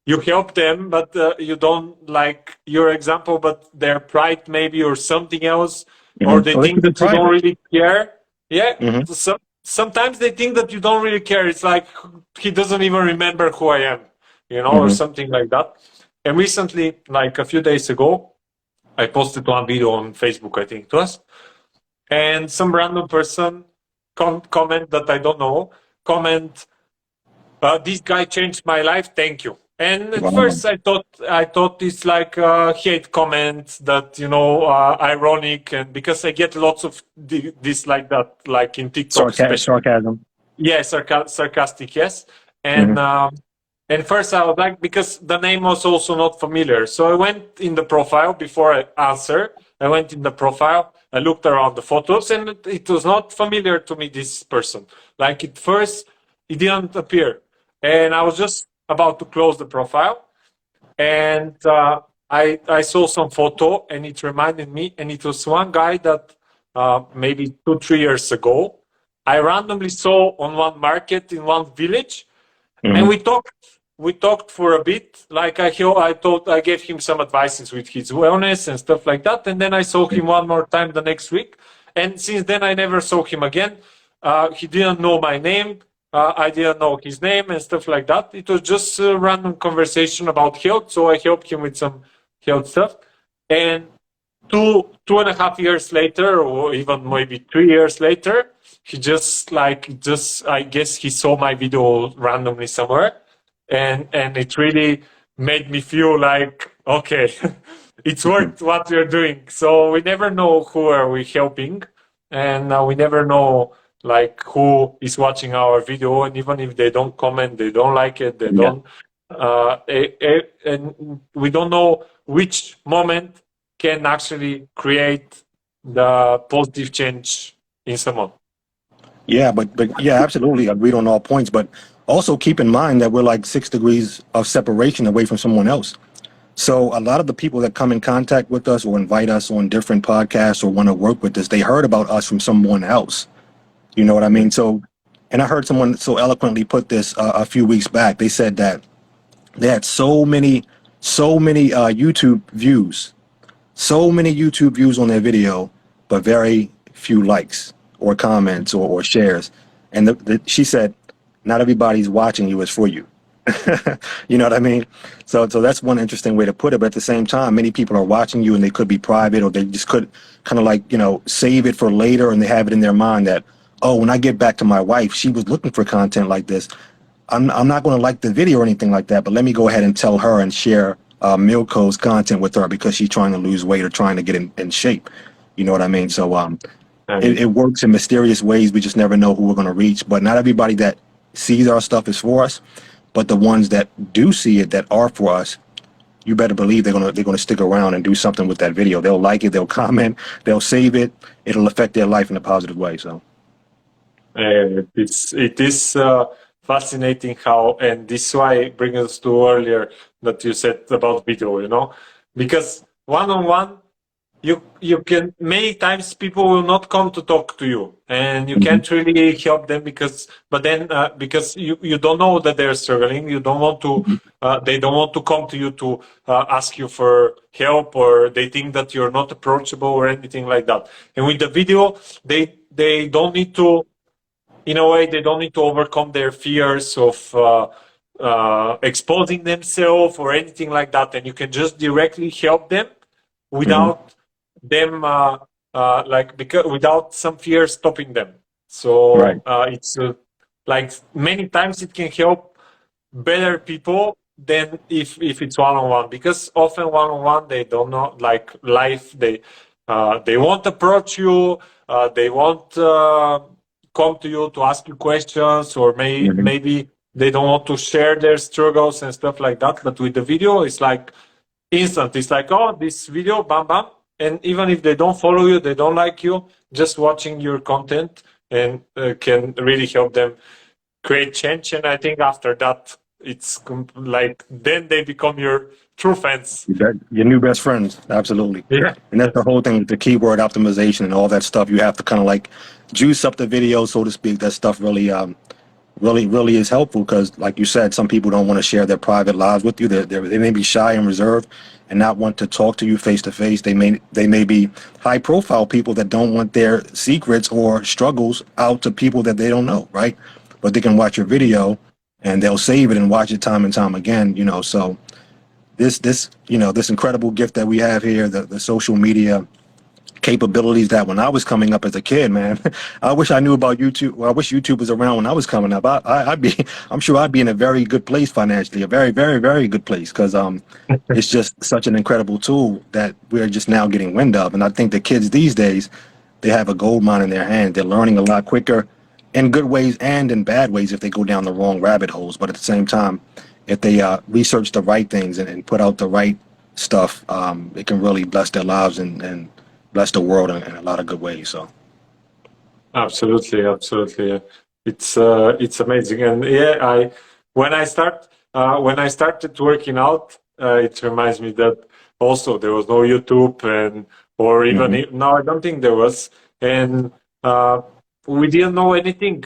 [SPEAKER 1] you help them, but you don't like your example, but their pride maybe or something else, or
[SPEAKER 2] Hmm.
[SPEAKER 1] they
[SPEAKER 2] Well, they
[SPEAKER 1] think
[SPEAKER 2] keep it
[SPEAKER 1] that you don't
[SPEAKER 2] private.
[SPEAKER 1] really care. Yeah,
[SPEAKER 2] Hmm.
[SPEAKER 1] sometimes they think that you don't really care. It's like he doesn't even remember who I am, you know, or
[SPEAKER 2] Hmm.
[SPEAKER 1] something like that. And recently, like a few days ago, I posted one video on Facebook, I think it was, and some random person comment that I don't know, comment, this guy changed my life. Thank you. And at
[SPEAKER 2] Wow.
[SPEAKER 1] first, I thought it's like a hate comment that, you know, ironic, and because I get lots of this like that, like in TikTok especially.
[SPEAKER 2] Sarcasm.
[SPEAKER 1] Yeah, sarcastic, yes.
[SPEAKER 2] Hmm.
[SPEAKER 1] And first I was like, because the name was also not familiar. So I went in the profile before I answer. I went in the profile, I looked around the photos, and it was not familiar to me, this person. Like at first, it didn't appear. And I was just about to close the profile, and I saw some photo, and it reminded me, and it was one guy that maybe 2 3 years ago I randomly saw on one market in one village, and
[SPEAKER 2] Hmm.
[SPEAKER 1] we talked for a bit. Like I gave him some advices with his wellness and stuff like that, and then I saw him one more time the next week, and since then I never saw him again. He didn't know my name. I didn't know his name and stuff like that. It was just a random conversation about health, so I helped him with some health stuff. And 2.5 years later, or even maybe 3 years later, he just I guess he saw my video randomly somewhere, and it really made me feel like, okay, it's worth what we're doing. So we never know who are we helping, and we never know like who is watching our video, and even if they don't comment, they don't like it, they
[SPEAKER 2] Yeah.
[SPEAKER 1] don't and we don't know which moment can actually create the positive change in someone.
[SPEAKER 2] Yeah, but yeah, absolutely agreed on all points. But also keep in mind that we're like 6 degrees of separation away from someone else. So a lot of the people that come in contact with us or invite us on different podcasts or want to work with us, they heard about us from someone else. You know what I mean? So, and I heard someone so eloquently put this a few weeks back. They said that they had so many YouTube views on their video, but very few likes or comments or shares. And she said, not everybody's watching you, it's for you. You know what I mean? So that's one interesting way to put it. But at the same time, many people are watching you and they could be private, or they just could kind of like, save it for later, and they have it in their mind that, oh, when I get back to my wife, she was looking for content like this. I'm not going to like the video or anything like that, but let me go ahead and tell her and share Milko's content with her because she's trying to lose weight or trying to get in shape. You know what I mean? So it works in mysterious ways. We just never know who we're going to reach. But not everybody that sees our stuff is for us. But the ones that do see it, that are for us, you better believe they're gonna stick around and do something with that video. They'll like it. They'll comment. They'll save it. It'll affect their life in a positive way. So.
[SPEAKER 1] It is fascinating how, and this is why it brings us to earlier that you said about video, because one on one, you can, many times people will not come to talk to you, and you
[SPEAKER 2] Mhm.
[SPEAKER 1] can't really help them because you don't know that they're struggling. You don't want to they don't want to come to you to ask you for help, or they think that you're not approachable or anything like that. And with the video, they don't need to, in a way, they don't need to overcome their fears of exposing themselves or anything like that, and you can just directly help them
[SPEAKER 2] Mhm.
[SPEAKER 1] without them because without some fear stopping them. So
[SPEAKER 2] Right.
[SPEAKER 1] it's like many times it can help better people than if it's one on one, because often one on one they don't know, like life, They won't approach you. They won't come to you to ask you questions, or
[SPEAKER 2] Hmm.
[SPEAKER 1] maybe they don't want to share their struggles and stuff like that. But with the video, it's like instant. It's like, oh, this video, bam, bam. And even if they don't follow you, they don't like you, just watching your content and can really help them create change. And I think after that, it's like then they become your true fans.
[SPEAKER 2] Your new best friends, absolutely.
[SPEAKER 1] Yeah.
[SPEAKER 2] And that's the whole thing with the keyword optimization and all that stuff. You have to kind of like juice up the video, so to speak. That stuff really is helpful because, like you said, some people don't want to share their private lives with you. They may be shy and reserved and not want to talk to you face to face. They may be high profile people that don't want their secrets or struggles out to people that they don't know, right? But they can watch your video and they'll save it and watch it time and time again. So this incredible gift that we have here, the social media capabilities that when I was coming up as a kid, man, I wish I knew about YouTube. Well, I wish YouTube was around when I was coming up. I'm sure I'd be in a very good place financially, a very, very, very good place, because it's just such an incredible tool that we're just now getting wind of. And I think the kids these days, they have a gold mine in their hand. They're learning a lot quicker, in good ways and in bad ways if they go down the wrong rabbit holes. But at the same time, if they research the right things and put out the right stuff, it can really bless their lives and bless the world in a lot of good ways. So,
[SPEAKER 1] Absolutely, absolutely. Yeah. It's amazing, and yeah, when I start when I started working out, it reminds me that also there was no YouTube, and or even
[SPEAKER 2] hmm
[SPEAKER 1] no, I don't think there was, and we didn't know anything.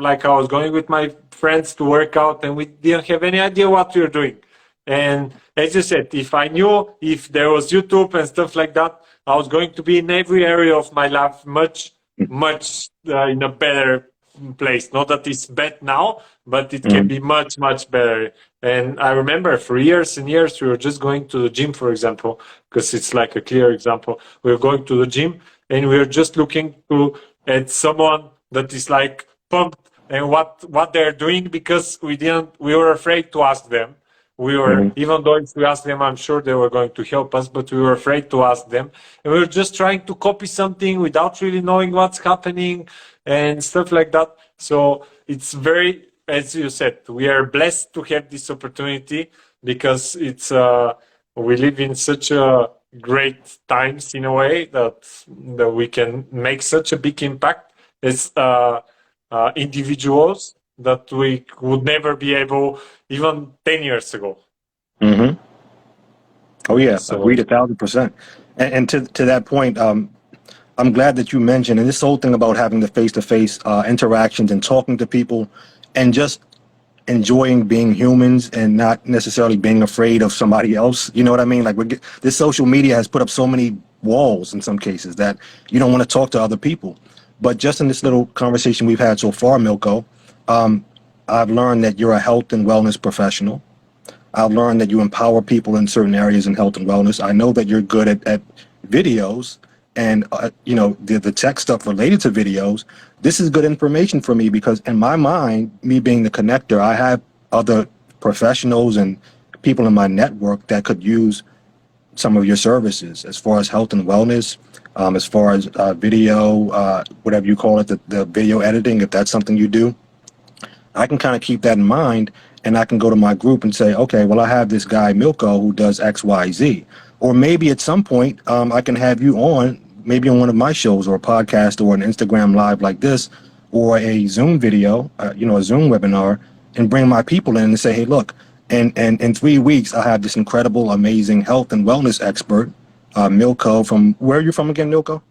[SPEAKER 1] Like I was going with my friends to work out, and we didn't have any idea what we were doing. And as you said, if I knew if there was YouTube and stuff like that, I was going to be in every area of my life much in a better place. Not that it's bad now, but it can
[SPEAKER 2] hmm
[SPEAKER 1] be much better. And I remember for years and years, we were just going to the gym, for example, because it's like a clear example. We were going to the gym and we were just looking to at someone that is like pumped and what they're doing, because we were afraid to ask them. We were,
[SPEAKER 2] hmm
[SPEAKER 1] even though if we asked them, I'm sure they were going to help us, but we were afraid to ask them. And we were just trying to copy something without really knowing what's happening and stuff like that. So it's very, as you said, we are blessed to have this opportunity, because we live in such a great times in a way that we can make such a big impact as individuals that we would never be able even 10 years ago.
[SPEAKER 2] hmm Oh yeah,
[SPEAKER 1] So
[SPEAKER 2] agreed 1,000%. And to that point, I'm glad that you mentioned, and this whole thing about having the face-to-face interactions and talking to people, and just enjoying being humans and not necessarily being afraid of somebody else. You know what I mean? Like this social media has put up so many walls in some cases that you don't want to talk to other people. But just in this little conversation we've had so far, Milko, I've learned that you're a health and wellness professional. I've learned that you empower people in certain areas in health and wellness. I know that you're good at videos and the tech stuff related to videos. This is good information for me because in my mind, me being the connector, I have other professionals and people in my network that could use some of your services as far as health and wellness, as far as video, whatever you call it, the video editing, if that's something you do. I can kind of keep that in mind, and I can go to my group and say, okay, well, I have this guy, Milko, who does X, Y, Z. Or maybe at some point, I can have you on, maybe on one of my shows or a podcast or an Instagram live like this, or a Zoom video, a Zoom webinar, and bring my people in and say, hey, look, and in 3 weeks, I have this incredible, amazing health and wellness expert, Milko, from, where are you from again, Milko?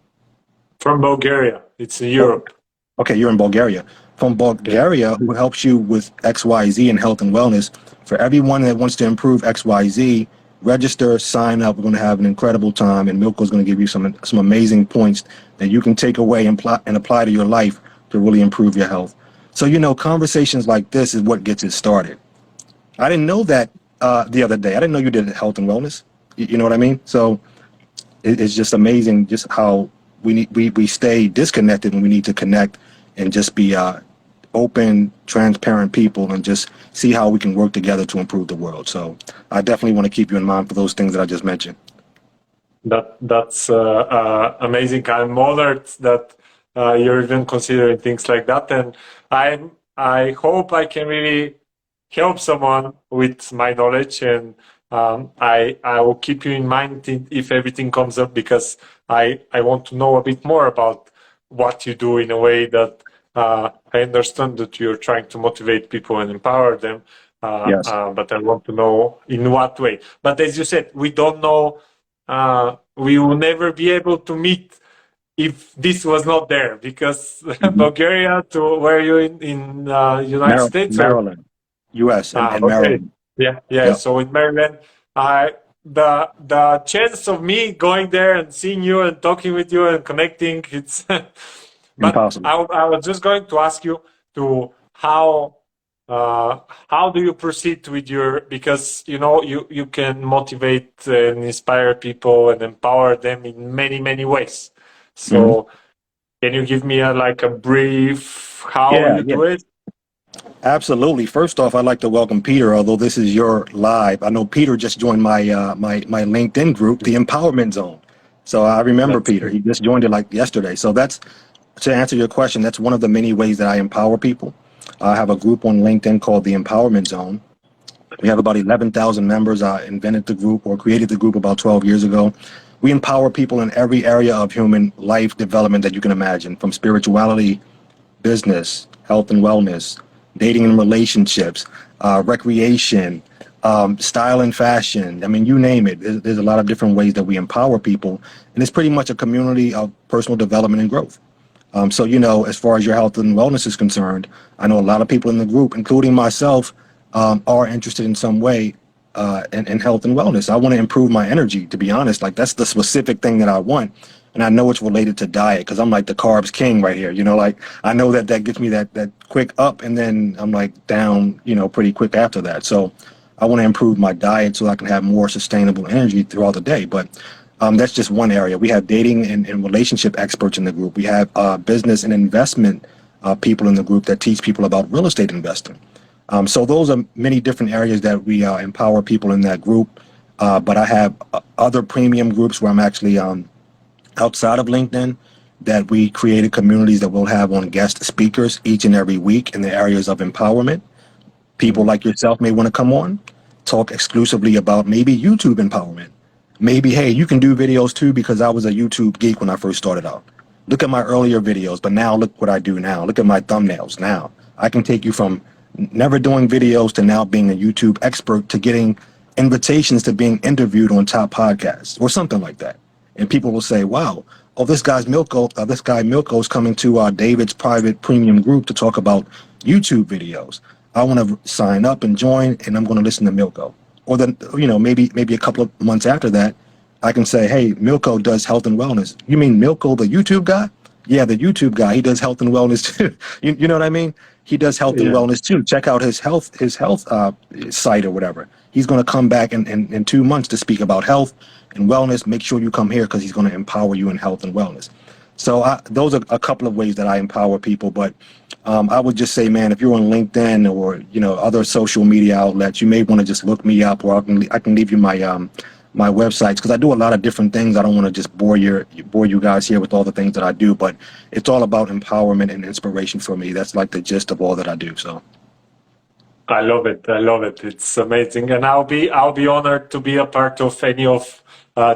[SPEAKER 1] from Bulgaria, it's in
[SPEAKER 2] Oh,
[SPEAKER 1] Europe.
[SPEAKER 2] okay, you're in Bulgaria. From
[SPEAKER 1] Yeah.
[SPEAKER 2] Bulgaria, who helps you with XYZ and health and wellness. For everyone that wants to improve XYZ, register, sign up. We're going to have an incredible time, and Milko is going to give you some amazing points that you can take away and apply to your life to really improve your health. So, conversations like this is what gets it started. I didn't know that the other day. I didn't know you did health and wellness. You know what I mean? So it's just amazing just how we stay disconnected when we need to connect and just be open, transparent people and just see how we can work together to improve the world. So I definitely want to keep you in mind for those things that I just mentioned.
[SPEAKER 1] That's amazing. I'm honored that you're even considering things like that, and I hope I can really help someone with my knowledge, and I will keep you in mind if everything comes up, because I want to know a bit more about what you do in a way that I understand that you're trying to motivate people and empower them,
[SPEAKER 2] Yes.
[SPEAKER 1] but I want to know in what way. But as you said, we don't know. We will never be able to meet if this was not there, because
[SPEAKER 2] Hmm.
[SPEAKER 1] Bulgaria to where you in United States, or
[SPEAKER 2] Maryland, U.S. and
[SPEAKER 1] okay,
[SPEAKER 2] Maryland.
[SPEAKER 1] yeah.
[SPEAKER 2] Yep.
[SPEAKER 1] So in Maryland, the chance of me going there and seeing you and talking with you and connecting, it's. But
[SPEAKER 2] Impossible.
[SPEAKER 1] I was just going to ask you to uh, how do you proceed with your, because you can motivate and inspire people and empower them in many ways.
[SPEAKER 2] Hmm.
[SPEAKER 1] So can you give me like a brief how
[SPEAKER 2] Yeah,
[SPEAKER 1] you
[SPEAKER 2] yeah.
[SPEAKER 1] do it?
[SPEAKER 2] Absolutely. First off, I'd like to welcome Peter, although this is your live. I know Peter just joined my LinkedIn group, the Empowerment Zone. So I remember
[SPEAKER 1] That's
[SPEAKER 2] Peter. He just joined it like yesterday. So that's to answer your question, that's one of the many ways that I empower people. I have a group on LinkedIn called the Empowerment Zone. We have about 11,000 members. I invented the group or created the group about 12 years ago. We empower people in every area of human life development that you can imagine, from spirituality, business, health and wellness, dating and relationships, recreation, style and fashion. I mean, you name it. There's a lot of different ways that we empower people. And it's pretty much a community of personal development and growth. So, as far as your health and wellness is concerned, I know a lot of people in the group, including myself, are interested in some way in health and wellness. I want to improve my energy, to be honest. Like, that's the specific thing that I want. And I know it's related to diet because I'm like the carbs king right here. Like I know that gets me that quick up and then I'm like down, pretty quick after that. So I want to improve my diet so I can have more sustainable energy throughout the day. But that's just one area. We have dating and relationship experts in the group. We have business and investment people in the group that teach people about real estate investing. So those are many different areas that we empower people in that group. But I have other premium groups where I'm actually outside of LinkedIn that we created communities that we'll have on guest speakers each and every week in the areas of empowerment. People
[SPEAKER 1] Mhm.
[SPEAKER 2] like yourself may want to come on, talk exclusively about maybe YouTube empowerment. Maybe, hey, you can do videos too because I was a YouTube geek when I first started out. Look at my earlier videos, but now look what I do now. Look at my thumbnails now. I can take you from never doing videos to now being a YouTube expert to getting invitations to being interviewed on top podcasts or something like that. And people will say, wow, oh, this guy Milko's coming to David's private premium group to talk about YouTube videos. I want to sign up and join, and I'm going to listen to Milko. Or then, maybe a couple of months after that, I can say, hey, Milko does health and wellness. You mean Milko, the YouTube guy? Yeah, the YouTube guy. He does health and wellness too. You know what I mean? He does health and
[SPEAKER 1] Yeah.
[SPEAKER 2] wellness too. Check out his health site or whatever. He's going to come back in 2 months to speak about health and wellness. Make sure you come here because he's going to empower you in health and wellness. So those are a couple of ways that I empower people. But I would just say, man, if you're on LinkedIn or other social media outlets, you may want to just look me up, or I can leave you my websites because I do a lot of different things. I don't want to just bore you guys here with all the things that I do, but it's all about empowerment and inspiration for me. That's like the gist of all that I do. So
[SPEAKER 1] I love it. I love it. It's amazing, and I'll be honored to be a part of any of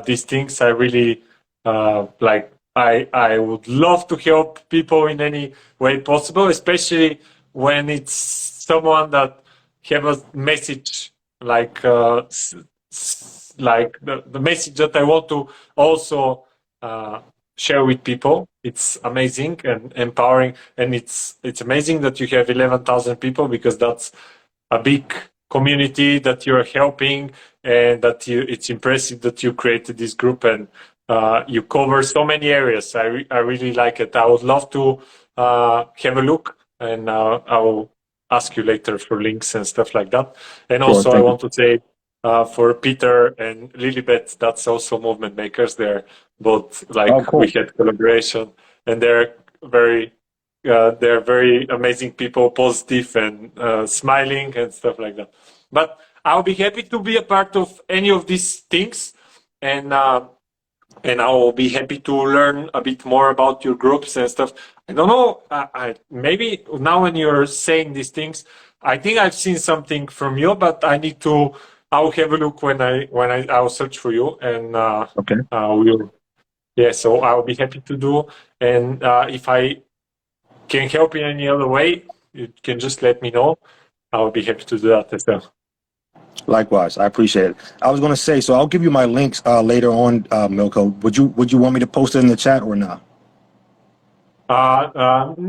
[SPEAKER 1] these things. I really like. I would love to help people in any way possible, especially when it's someone that have a message like like the message that I want to also uh, share with people. It's amazing and empowering, and it's amazing that you have 11,000 people, because that's a big community that you're helping, and that it's impressive that you created this group, and you cover so many areas. I really like it. I would love to have a look, and I will ask you later for links and stuff like that. And
[SPEAKER 2] sure,
[SPEAKER 1] also I
[SPEAKER 2] thank you.
[SPEAKER 1] want to say for Peter and Lilibet, that's also movement makers. They're both
[SPEAKER 2] Oh,
[SPEAKER 1] like, we
[SPEAKER 2] cool.
[SPEAKER 1] had collaboration, and they're very amazing people, positive and smiling and stuff like that. But I'll be happy to be a part of any of these things, and and I will be happy to learn a bit more about your groups and stuff. I don't know. Maybe now when you're saying these things, I think I've seen something from you, but I need to. I'll have a look I'll search for you, and
[SPEAKER 2] Okay.
[SPEAKER 1] we'll. Yeah, so I'll be happy to do. And if I can help in any other way, you can just let me know. I'll be happy to do that as well.
[SPEAKER 2] Likewise, I appreciate it. I was going to say, so I'll give you my links later on, Milko. Would you want me to post it in the chat or not?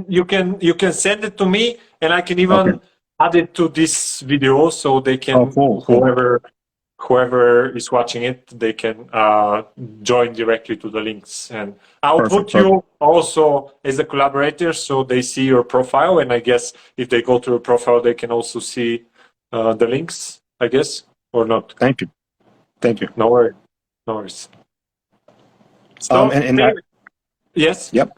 [SPEAKER 1] You can send it to me, and I can even
[SPEAKER 2] Okay.
[SPEAKER 1] add it to this video, so they can
[SPEAKER 2] Oh, cool.
[SPEAKER 1] whoever is watching it, they can join directly to the links. And I'll
[SPEAKER 2] Perfect.
[SPEAKER 1] put you also as a collaborator, so they see your profile. And I guess if they go to your profile, they can also see the links, I guess, or not.
[SPEAKER 2] Thank you. Thank you.
[SPEAKER 1] No worries. No worries. So, yes.
[SPEAKER 2] Yep.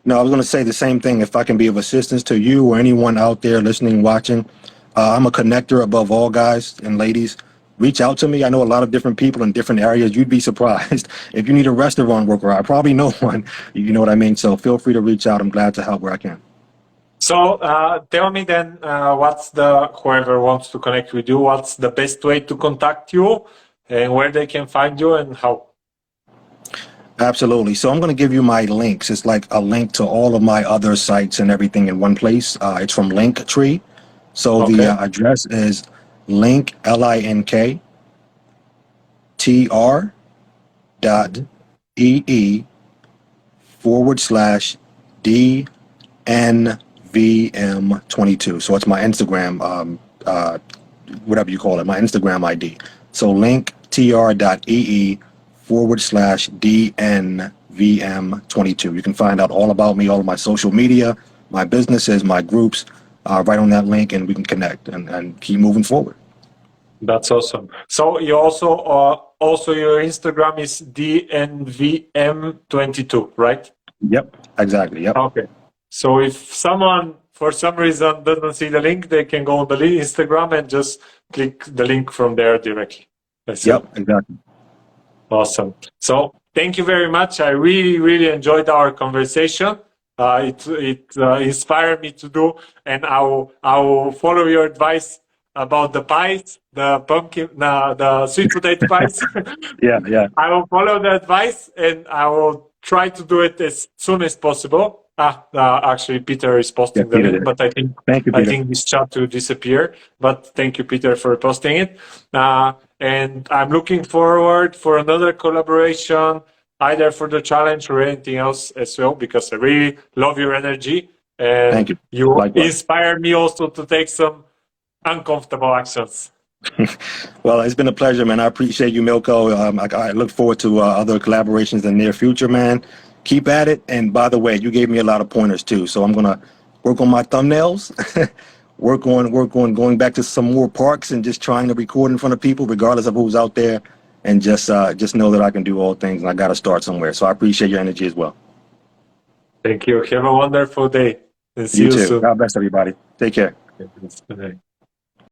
[SPEAKER 2] No, I was going to say the same thing. If I can be of assistance to you or anyone out there listening, watching, I'm a connector above all, guys and ladies. Reach out to me. I know a lot of different people in different areas. You'd be surprised. If you need a restaurant worker, I probably know one. You know what I mean? So feel free to reach out. I'm glad to help where I can.
[SPEAKER 1] So tell me then, whoever wants to connect with you, what's the best way to contact you and where they can find you and how?
[SPEAKER 2] Absolutely. So I'm going to give you my links. It's like a link to all of my other sites and everything in one place. It's from Linktree. So
[SPEAKER 1] Okay.
[SPEAKER 2] the address is link, linktr.ee/DNVM22. So it's my Instagram, whatever you call it, my Instagram ID. So linktr.ee/DNVM22. You can find out all about me, all of my social media, my businesses, my groups, right on that link, and we can connect and keep moving forward.
[SPEAKER 1] That's awesome. So you also your Instagram is DNVM22, right?
[SPEAKER 2] Yep, exactly. Yep.
[SPEAKER 1] Okay. So if someone for some reason doesn't see the link, they can go on the Instagram and just click the link from there directly.
[SPEAKER 2] Yep, exactly.
[SPEAKER 1] Awesome. So thank you very much. I really enjoyed our conversation. It inspired me to do, and I will follow your advice about the pies, the sweet potato pies.
[SPEAKER 2] Yeah.
[SPEAKER 1] I will follow the advice, and I will try to do it as soon as possible. Actually, Peter is posting the link, but I think this chat will disappear. But thank you, Peter, for posting it. And I'm looking forward for another collaboration, either for the challenge or anything else as well, because I really love your energy, and
[SPEAKER 2] Thank you.
[SPEAKER 1] You
[SPEAKER 2] Likewise.
[SPEAKER 1] inspire me also to take some uncomfortable actions.
[SPEAKER 2] Well, it's been a pleasure, man. I appreciate you, Milko. I look forward to other collaborations in the near future, man. Keep at it. And by the way, you gave me a lot of pointers too. So I'm going to work on my thumbnails, work on going back to some more parks and just trying to record in front of people, regardless of who's out there. And just know that I can do all things, and I got to start somewhere. So I appreciate your energy as well.
[SPEAKER 1] Thank you. Have a wonderful day. And see
[SPEAKER 2] You
[SPEAKER 1] you
[SPEAKER 2] too.
[SPEAKER 1] soon.
[SPEAKER 2] God bless everybody. Take care.
[SPEAKER 1] Bye.